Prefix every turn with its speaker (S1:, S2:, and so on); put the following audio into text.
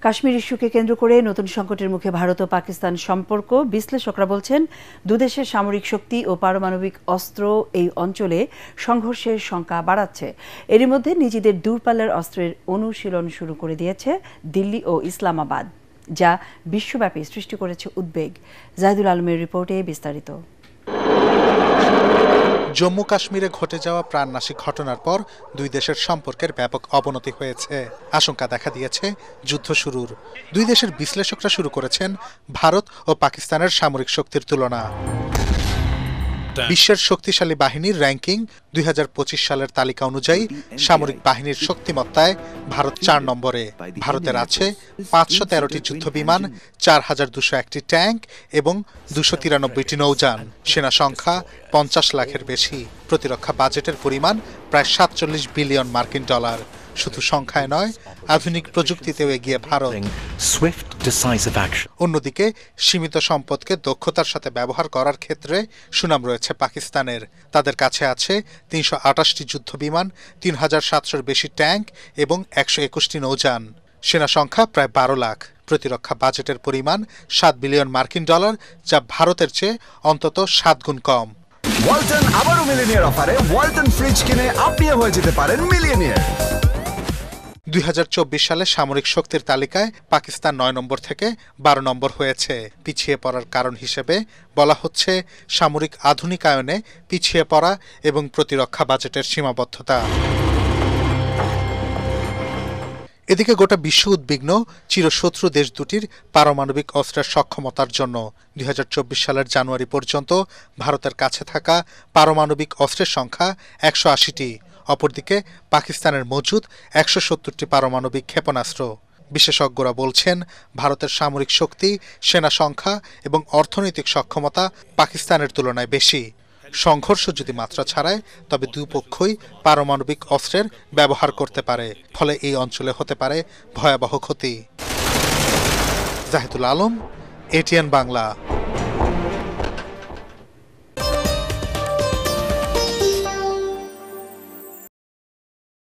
S1: কাশ্মীর ইস্যুকে কেন্দ্র করে নতুন সংকটের মুখে ভারত ও পাকিস্তান সম্পর্ক। বিশ্লেষকরা বলছেন, দুদেশের সামরিক শক্তি ও পারমাণবিক অস্ত্র এই অঞ্চলে সংঘর্ষের শঙ্কা বাড়াচ্ছে। এরই মধ্যে নিজেদের দূরপাল্লার অস্ত্রের অনুশীলন শুরু করে দিয়েছে দিল্লি ও ইসলামাবাদ, যা বিশ্বব্যাপী সৃষ্টি করেছে উদ্বেগ। জাহিদুল আলমের রিপোর্টে বিস্তারিত।
S2: জম্মু কাশ্মীরে ঘটে যাওয়া প্রাণনাশী ঘটনার পর দুই দেশের সম্পর্কের ব্যাপক অবনতি হয়েছে। আশঙ্কা দেখা দিয়েছে যুদ্ধ শুরুর। দুই দেশের বিশ্লেষকরা শুরু করেছেন ভারত ও পাকিস্তানের সামরিক শক্তির তুলনা। বিশ্বের শক্তিশালী বাহিনীর র্যাঙ্কিং 2025 সালের তালিকা অনুযায়ী সামরিক বাহিনীর শক্তিমত্তায় ভারত 4 নম্বরে। ভারতের আছে 513টি যুদ্ধবিমান, 4201টি ট্যাঙ্ক এবং 293টি নৌযান। সেনা সংখ্যা 50 লাখের বেশি। প্রতিরক্ষা বাজেটের পরিমাণ প্রায় 47 বিলিয়ন মার্কিন ডলার। শুধু সংখ্যায় নয়, আধুনিক প্রযুক্তিতেও এগিয়ে ভারত। অন্যদিকে সীমিত সম্পদকে দক্ষতার সাথে ব্যবহার করার ক্ষেত্রে সুনাম রয়েছে পাকিস্তানের। তাদের কাছে আছে 328টি যুদ্ধবিমান, 3700-এর বেশি ট্যাঙ্ক এবং 121টি নৌযান। সেনা সংখ্যা প্রায় 12 লাখ। প্রতিরক্ষা বাজেটের পরিমাণ 7 বিলিয়ন মার্কিন ডলার, যা ভারতের চেয়ে অন্তত 7 গুণ কম।
S3: ওয়ালটন আবারও মিলিয়নিয়ার অফারে ওয়ালটন ফ্রিজ কিনে আপনিও হয়ে যেতে পারেন মিলিয়নিয়ার।
S2: 2024 সালে সামরিক শক্তির তালিকায় পাকিস্তান 9 নম্বর থেকে 12 নম্বর হয়েছে। পিছিয়ে পড়ার কারণ হিসেবে বলা হচ্ছে সামরিক আধুনিকায়নে পিছিয়ে পড়া এবং প্রতিরক্ষা বাজেটের সীমাবদ্ধতা। এদিকে গোটা বিশ্ব উদ্বিগ্ন চিরশত্রু দেশ দুটির পারমাণবিক অস্ত্রের সক্ষমতার জন্য। 2024 সালের জানুয়ারি পর্যন্ত ভারতের কাছে থাকা পারমাণবিক অস্ত্রের সংখ্যা 180টি। অপরদিকে পাকিস্তানের মজুদ 170টি পারমাণবিক ক্ষেপণাস্ত্র। বিশেষজ্ঞরা বলছেন, ভারতের সামরিক শক্তি, সেনা সংখ্যা এবং অর্থনৈতিক সক্ষমতা পাকিস্তানের তুলনায় বেশি। সংঘর্ষ যদি মাত্রা ছাড়ায়, তবে দুপক্ষই পারমাণবিক অস্ত্রের ব্যবহার করতে পারে। ফলে এই অঞ্চলে হতে পারে ভয়াবহ ক্ষতি। জাহিদুল আলম, এটিএন বাংলা।